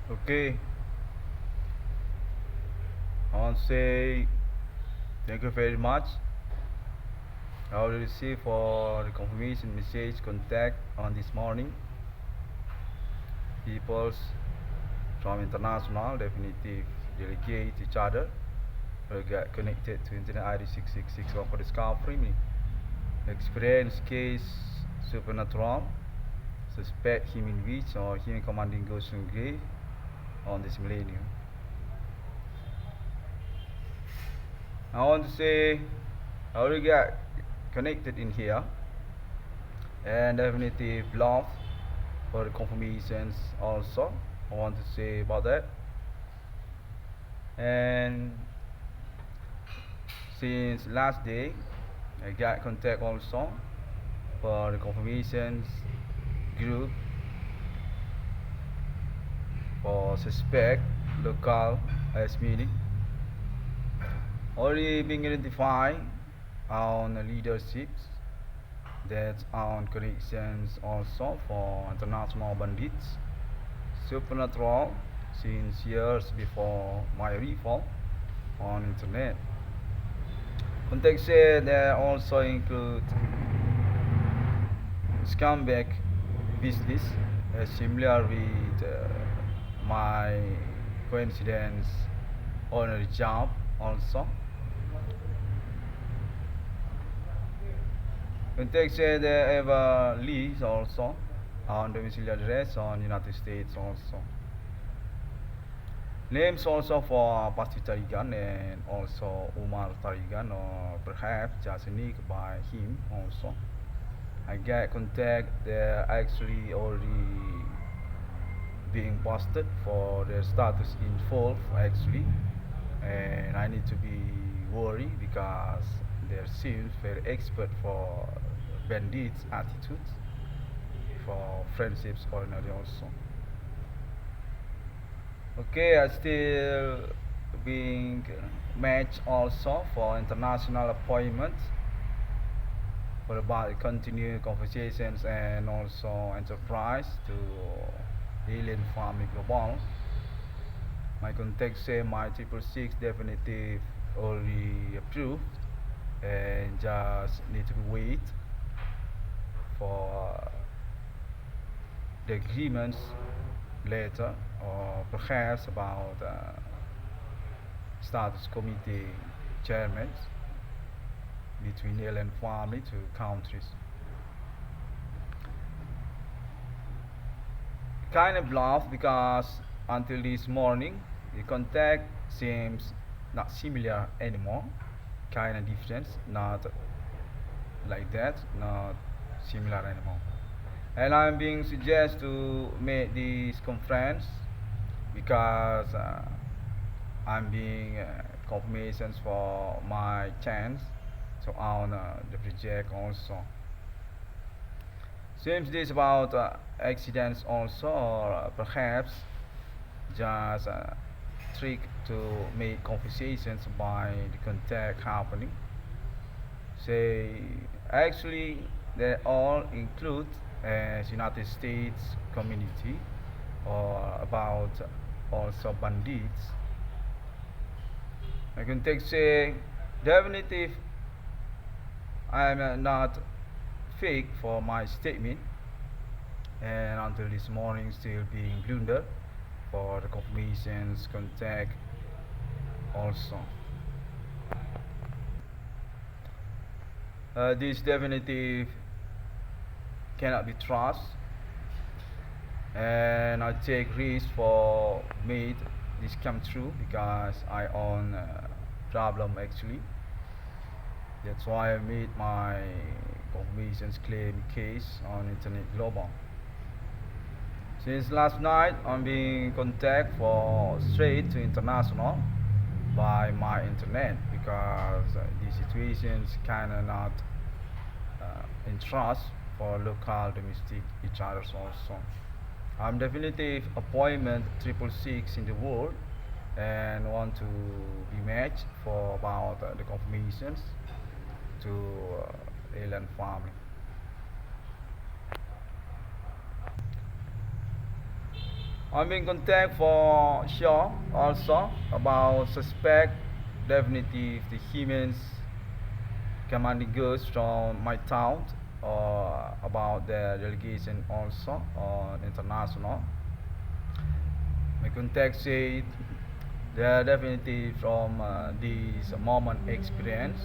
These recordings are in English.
Okay, I want to say thank you very much. I already received for the confirmation message contact on this morning. Peoples from international definitive delegate each other will get connected to Internet ID 6661 for discovery. Experience case supernatural. Suspect him in which or him commanding Ghost Grave on this millennium. I want to say I already got connected in here and definitive love for the confirmations also. I want to say about that. And since last day I got contact also for the confirmations group for suspect local as meeting already being identified on the leaderships that on connections also for international bandits supernatural since years before my reform on internet. Context said they also include scumbag business similar with my coincidence on a job also. Context said they have a lease also on domicile address on United States also. Names also for Pasti Tarigan and also Umar Tarigan or perhaps just nicked by him also. I get contact they're actually already being busted for their status involved actually, and I need to be worried because they seems very expert for bandits attitudes for friendships ordinary also. Okay, I still being matched also for international appointments for about continue conversations and also enterprise to alien family global. My contact say my 666 definitive already approved and just need to wait for the agreements later or perhaps about status committee chairmen between alien family to countries. Kind of bluff because until this morning the contact seems not similar anymore. Kind of difference, not like that, not similar anymore. And I'm being suggested to make this conference because I'm being confirmations for my chance to own the project also. Seems this about accidents also, or perhaps just a trick to make conversations by the contact happening. Say, actually, they all include as United States community or about also bandits. I can take say definitive I'm not fake for my statement and until this morning still being blundered for the confirmations contact also. This definitive cannot be trusted and I take risks for made this come true because I own problem actually. That's why I made my confirmations claim case on Internet Global. Since last night, I'm being contacted for straight to international by my internet because the situation's kinda not in trust for local domestic each others also. I'm definitive appointment 666 in the world and want to be matched for about the confirmations to alien family. I'm in contact for sure also about suspect definitely the humans commanding goods from my town or about the delegation also on international. My contact said they are definitely from this moment experience,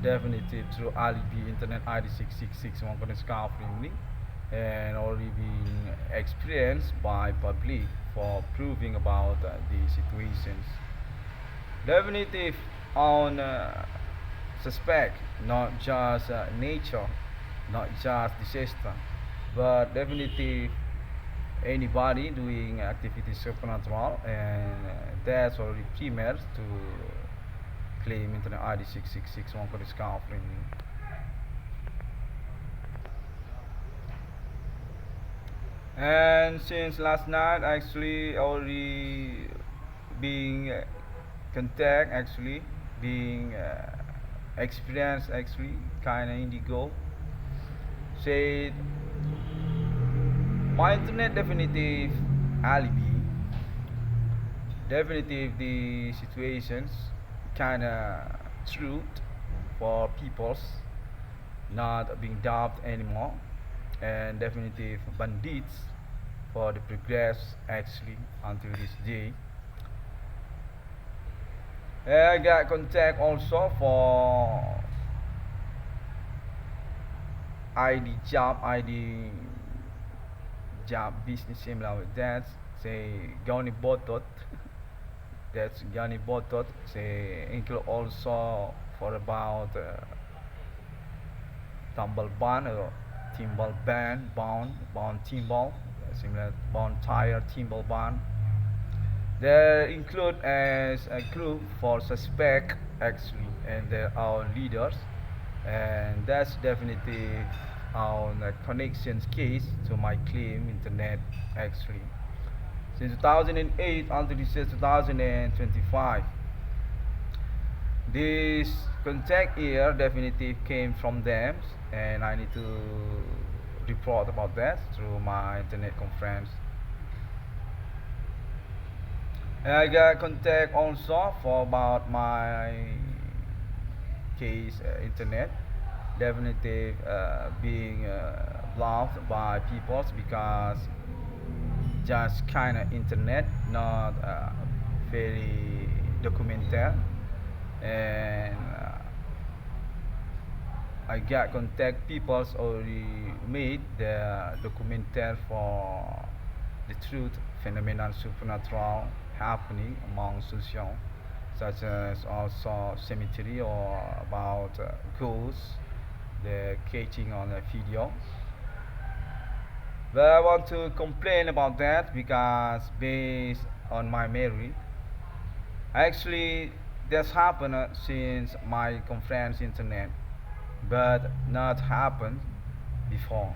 definitely through alibi internet ID 666 one can scarf ringing and already being experienced by public for proving about the situations. Definitely on suspect, not just nature, not just disaster, but definitely anybody doing activities supernatural and that's already primers to claim internet ID 666 one for discount. And since last night actually already being contact actually being experienced actually kinda indigo said my internet definitive alibi definitely the situations kinda truth for peoples not being dubbed anymore and definitive bandits for the progress actually until this day. I got contact also for ID job, ID job business similar with that. Say Gani Botot. That's Gani Botot. Say include also for about tumble band or timbal band, bound timbal, similar bound tire timbal band. They include as a group for suspect actually and their own leaders and that's definitely on a connections case to my claim internet actually since 2008 until this is 2025 this contact here definitely came from them and I need to report about that through my internet conference. And I got contact also for about my case internet definitely being blocked by people because just kind of internet not very documented and I got contact people's already made the documentary for the truth phenomenon supernatural happening among social such as also cemetery or about ghosts the catching on a video but I want to complain about that because based on my memory actually this happened since my conference internet but not happened before.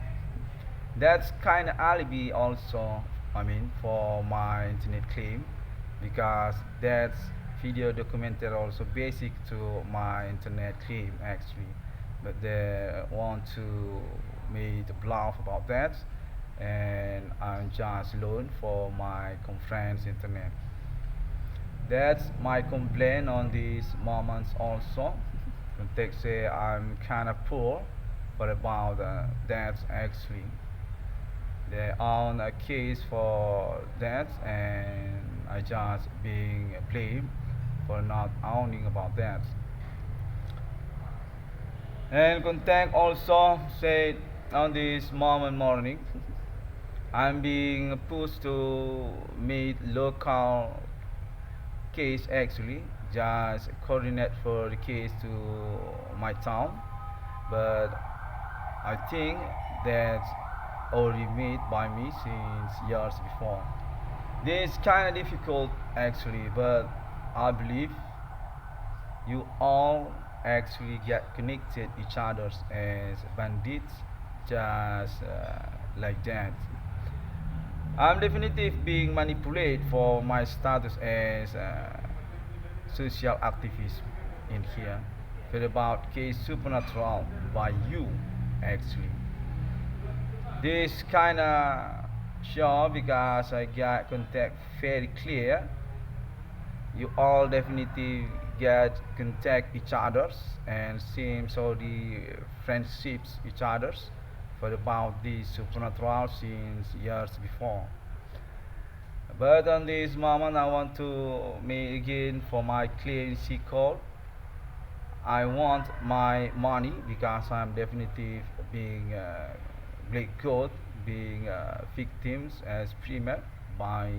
That's kind of alibi also, I mean, for my internet claim because that's video documented also basic to my internet claim actually. But they want to make a bluff about that and I'm just alone for my conference internet. That's my complaint on these moments also. They say I'm kind of poor, but about that actually they own a case for that, and I just being blamed for not owning about that. And contact also said on this moment morning, I'm being pushed to meet local case actually just coordinate for the case to my town but I think that's already made by me since years before this kind of difficult actually but I believe you all actually get connected each others as bandits just like that I'm definitely being manipulated for my status as social activism in here. Feel about case supernatural by you actually. This kinda Sure, because I got contact very clear. You all definitely get contact each others and seems so the friendships each others for about the supernatural since years before. But on this moment, I want to make again for my clean call. I want my money because I'm definitely being black goat, being victims as premier by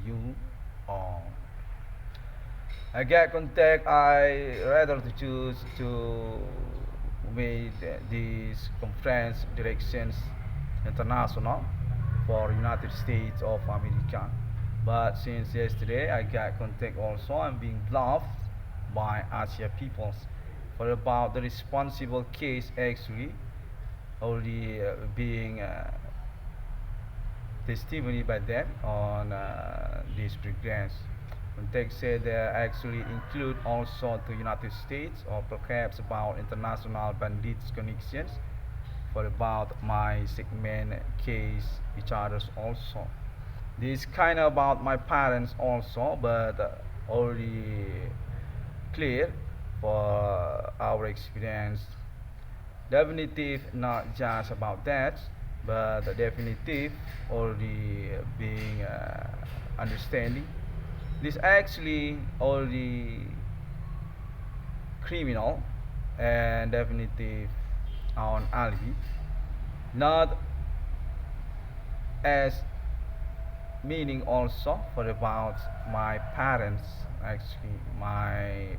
you all. I get contact. I rather to choose to make these conference directions international for United States of America. But since yesterday I got contact also, I'm being bluffed by Asia peoples for about the responsible case actually only being testimony by them on these programs. Context said they actually include also the United States or perhaps about international bandits connections for about my segment case each others also. This kind of about my parents also, but already clear for our experience. Definitive not just about that, but definitive already being understanding. This actually already criminal and definitive on alibi, not as meaning also for about my parents actually my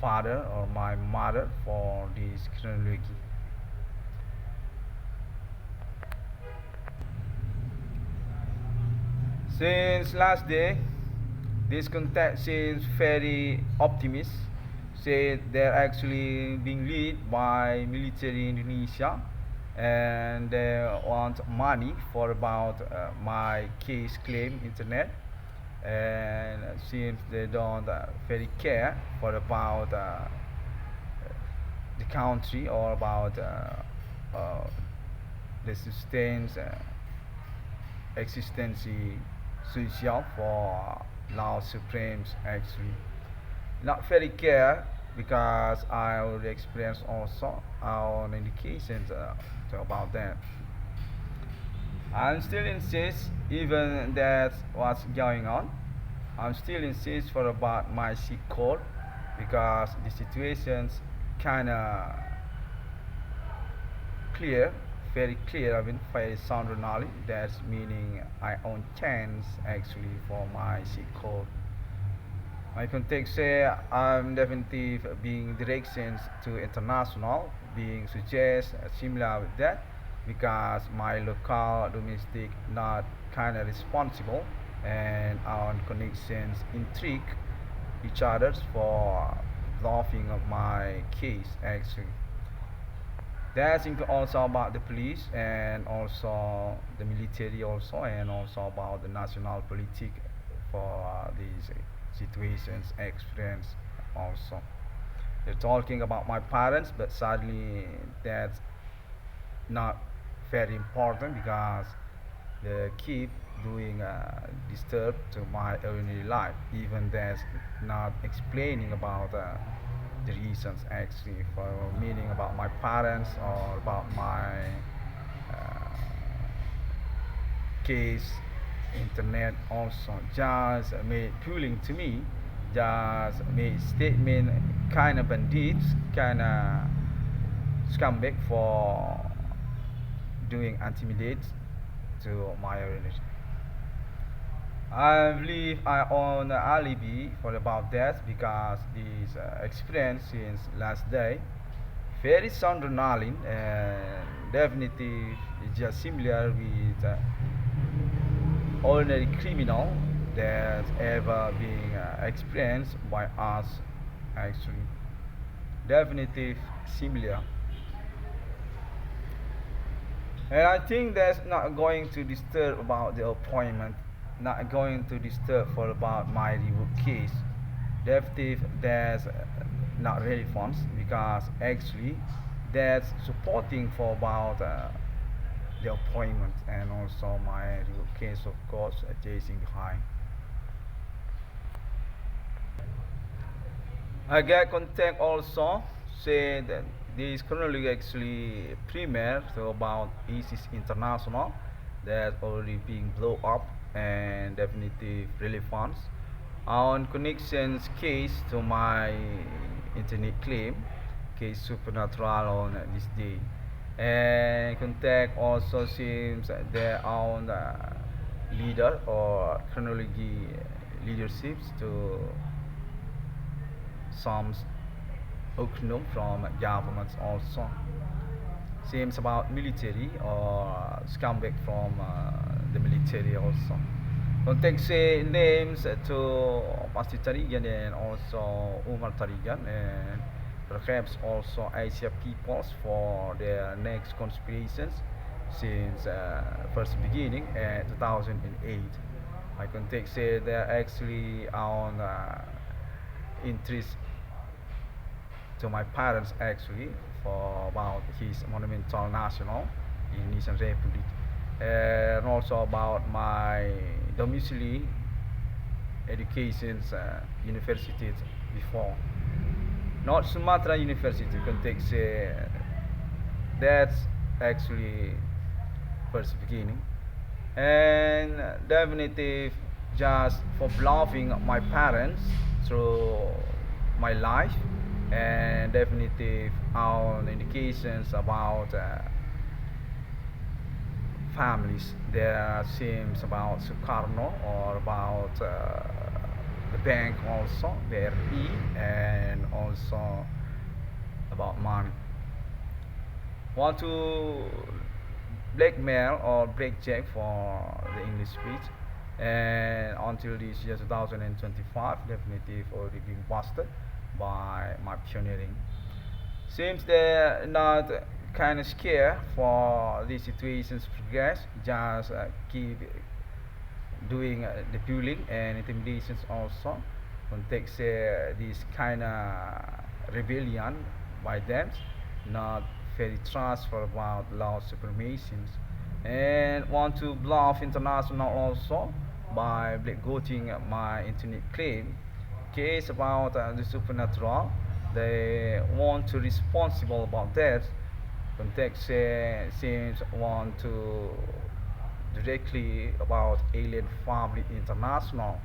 father or my mother for this chronology. Since last day, this contact seems very optimist. Said they're actually being led by military Indonesia, and they want money for about my case claim internet. And since they don't very care for about the country or about the sustains existence social for law supremes actually not very care because I already experienced also on indications about that. I'm still insist even that's what's going on. I'm still insist for about my C code because the situations kinda clear, very clear. I mean, very sound knowledge. That's meaning I own chance actually for my C code. My context say I'm definitely being directions to international, being suggest similar with that because my local domestic not kind of responsible and our connections intrigue each others for bluffing of my case actually. That's also about the police and also the military also and also about the national politic for these situations experience also. They're talking about my parents, but sadly that's not very important because they keep doing disturb to my ordinary life. Even that's not explaining about the reasons actually for meaning about my parents or about my uh, case internet also just made pulling to me just made statement kind of bandits kind of scumbag for doing intimidate to my religion. I believe I own an alibi for about that because this experience since last day very sound adrenaline and definitely just similar with ordinary criminal that ever been experienced by us actually definitely similar. And I think that's not going to disturb about the appointment, not going to disturb for about my review case. Definitely that's not relevant because actually that's supporting for about the appointment and also my case of course chasing behind. I get contact also say that this currently actually premiere so about ISIS International that already being blow up and definitive relevance on connections case to my internet claim case supernatural on this day and contact also seems their own leader or chronology leaderships to some oknum from governments also seems about military or scumbag from the military also. Contact say names to Pasti Tarigan and also Umar Tarigan and perhaps also Asia peoples for their next conspirations since first beginning in 2008. I contact say they're actually on interest to my parents actually for about his monumental national Indonesian Republic and also about my domicile educations universities before not Sumatra University context that's actually first beginning and definitive just for bluffing my parents through my life and definitive on indications about families there seems about Sukarno or about the bank also BRI and also about money want to blackmail or breakjack for the English speech and until this year 2025 definitive already being busted by my pioneering seems they're not kind of scared for these situations progress just keep doing the bullying and intimidations also context this kind of rebellion by them not very trust for about law supremacies and want to bluff international also by blackguarding my internet claim case about the supernatural they want to responsible about that context seems want to directly about alien family international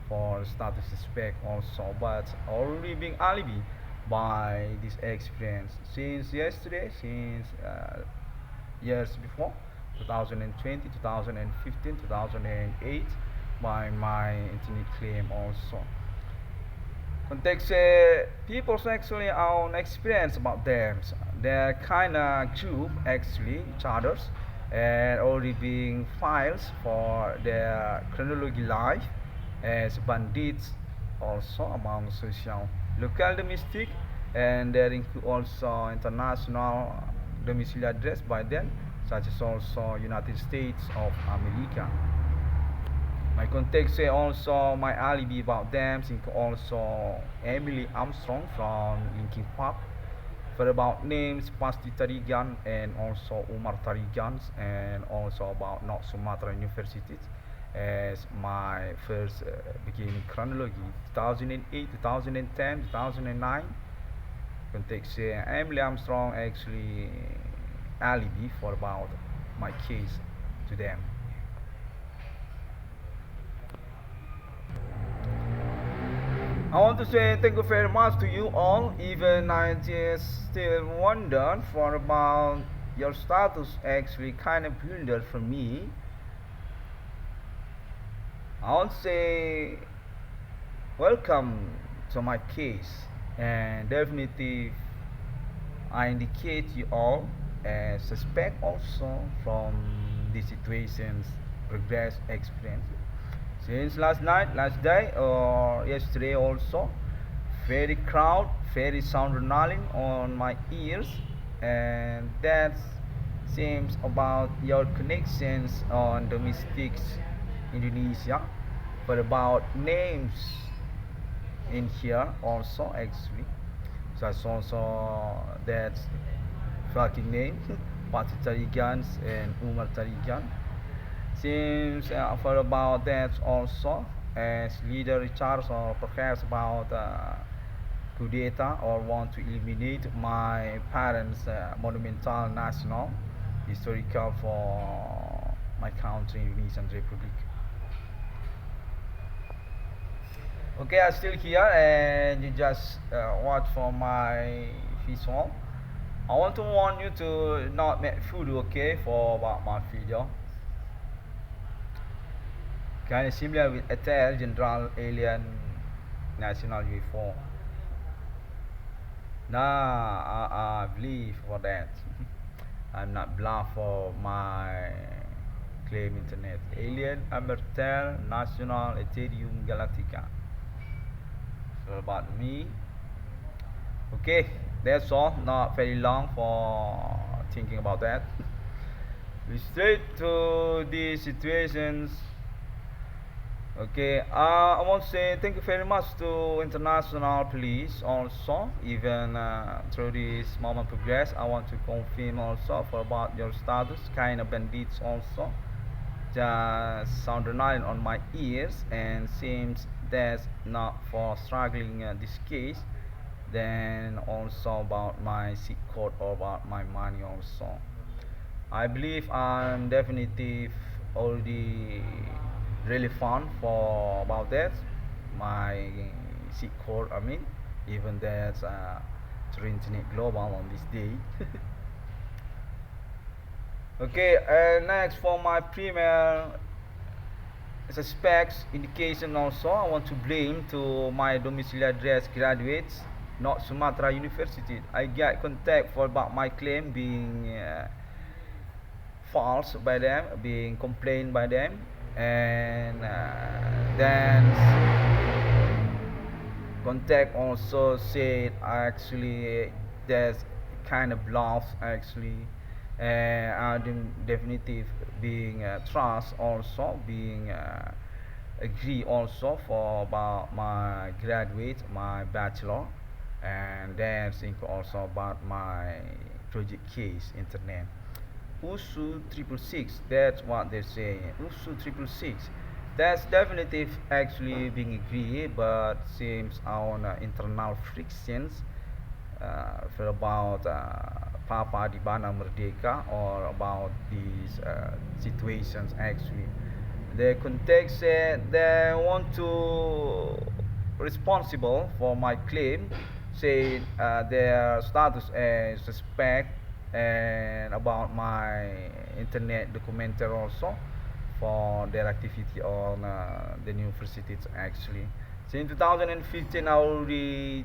for status suspect also but already being alibi by this experience since yesterday since years before 2020 2015 2008 by my internet claim also context people's actually own experience about them they're kind of group actually each others and already being files for their chronology life as bandits also among social local domestic and there include also international domicile address by them such as also United States of America my context say also my alibi about them include also Emily Armstrong from Linkin Park for about names Pasti Tarigan and also Umar Tarigans and also about North Sumatra University as my first beginning chronology 2008 2010 2009 context Emily Armstrong actually alibi for about my case to them. I want to say thank you very much to you all. Even I just still wonder for about your status actually kind of hindered for me. I want to say welcome to my case and definitely I indicate you all as suspect also from the situations progress experience since last night last day or yesterday also very crowd very sound running on my ears and that seems about your connections on domestics Indonesia but about names in here also actually such also that's fucking name Fatih Tarigans and Umar Tarigan. Seems for about that also, as leader Richards or perhaps about coup d'etat or want to eliminate my parents' monumental national historical for my country, Indonesian Republic. Okay, I'm still here and you just watch for my visual. I want to warn you to not make food, okay, for about my video. Kind of similar with ATL, General Alien National UFO. Nah, I believe for that. I'm not bluff for my claim internet. Alien Amertel National Ethereum Galactica. So about me. Okay, that's all. Not very long for thinking about that. We straight to the situations. Okay, I want to say thank you very much to international police also. Even through this moment progress, I want to confirm also for about your status, kind of bandits also. Just sound annoying on my ears and seems that's not for struggling this case. Then also about my seat court or about my money also. I believe I'm definitive already really fun for about that. My seat court, I mean, even that's through internet global on this day. Okay, next for my premier suspects indication also, I want to blame to my domiciliary address graduates, not Sumatra University. I get contact for about my claim being false by them, being complained by them, and then contact also said actually there's kind of bluff actually, and definitive being trust also being agree also for about my graduate, my bachelor, and then think also about my project case internet. USU 666, that's what they're saying. USU 666. That's definitive actually being agreed, but seems on internal frictions for about Papa di Bana Merdeka or about these situations actually. The context said they want to responsible for my claim, say their status as suspect and about my internet documentary also for their activity on the universities actually. So in 2015 I already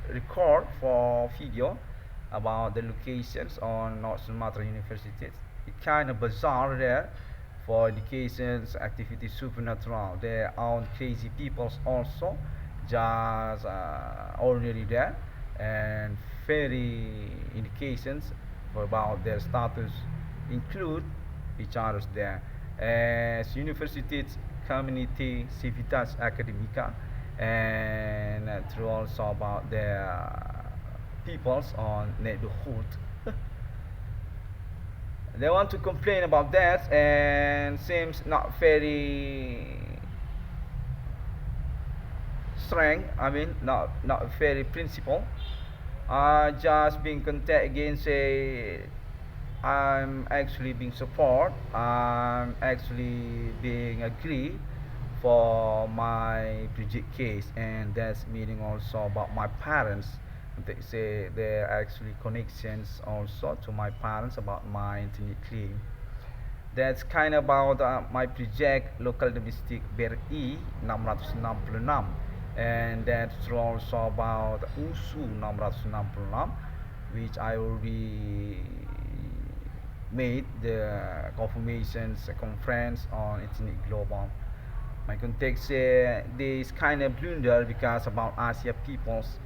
record for video about the locations on North Sumatra universities. It's kind of bizarre there for education's activity supernatural. Their own crazy peoples also just ordinary there and very indications for about their status include each other's there as universities community civitas academica and through also about their peoples on neighborhood. They want to complain about that and seems not very strength, I mean not very principle. Just being contact again say I'm actually being support, I'm actually being agree for my project case, and that's meaning also about my parents. They say they're actually connections also to my parents about my internet claim. That's kind of about my project local domestic BRI 666, and that's also about USU 666, which I already made the confirmations conference on internet global. My context this kind of blunder because about Asia peoples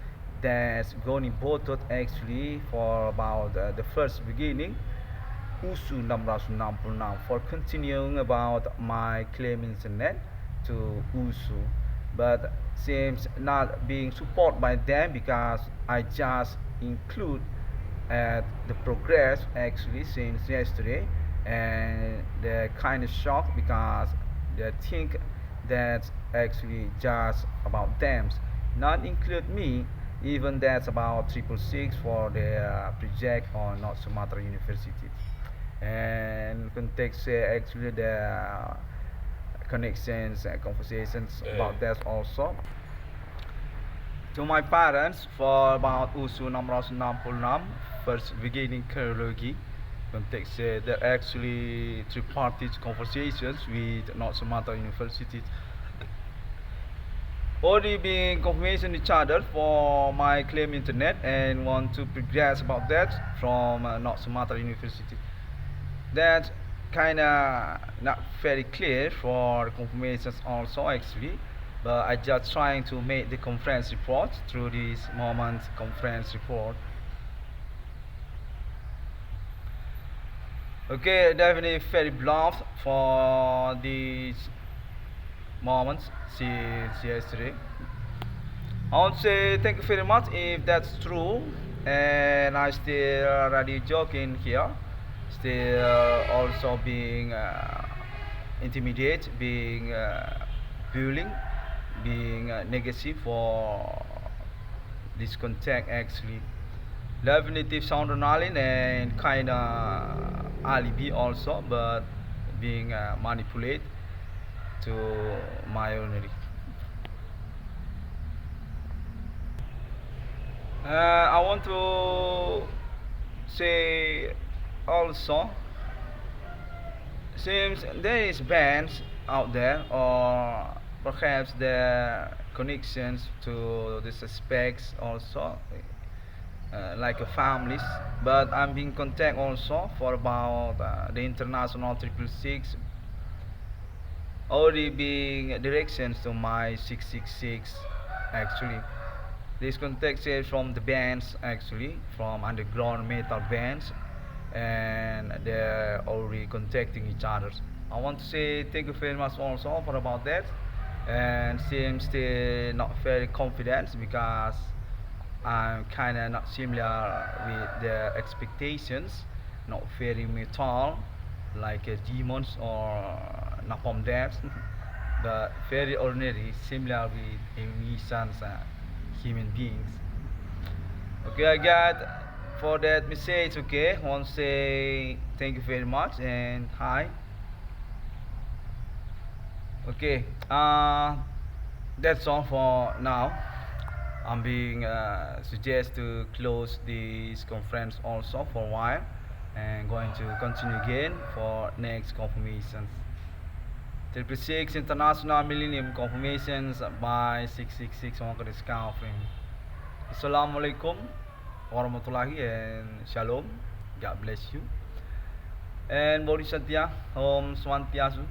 that's going voted actually for about the first beginning USU 666 for continuing about my claim internet to USU, but seems not being supported by them because I just include at the progress actually since yesterday, and they're kind of shocked because they think that's actually just about them, not include me. Even that's about 666 for the project on North Sumatra University. And context actually the connections and conversations about that also. To my parents for about USU 666 first beginning cardiology context there actually tripartite conversations with North Sumatra University already being confirmation each other for my claim internet and want to progress about that from North Sumatra University. That's kinda not very clear for confirmations also actually, but I just trying to make the conference report through this moment conference report. Okay, definitely very blunt for these moments since yesterday. I want to say thank you very much if that's true, and I still already joking here, still also being intimidated, being bullying, being negative for this contact actually. Definitive sound adrenaline and kinda alibi also, but being manipulated to my own. I want to say also, since there is bands out there, or perhaps the connections to the suspects also, like a families, but I'm being contact also for about the international 666 already being directions to my 666 actually. This context is from the bands actually, from underground metal bands, and they're already contacting each other. I want to say thank you very much also for about that, and seems still not very confident because I'm kinda not similar with their expectations, not very metal like demons or napalm deaths, but very ordinary, similar with emissions human beings. Okay, I got for that message. Okay, I want to say thank you very much and hi. Okay, that's all for now. I'm being suggest to close this conference also for a while and going to continue again for next confirmations. 666 International Millennium Confirmations by 666 Wongker Discovering. Assalamualaikum warahmatullahi and shalom. God bless you. And Bodhisattva, Om Swantiasu.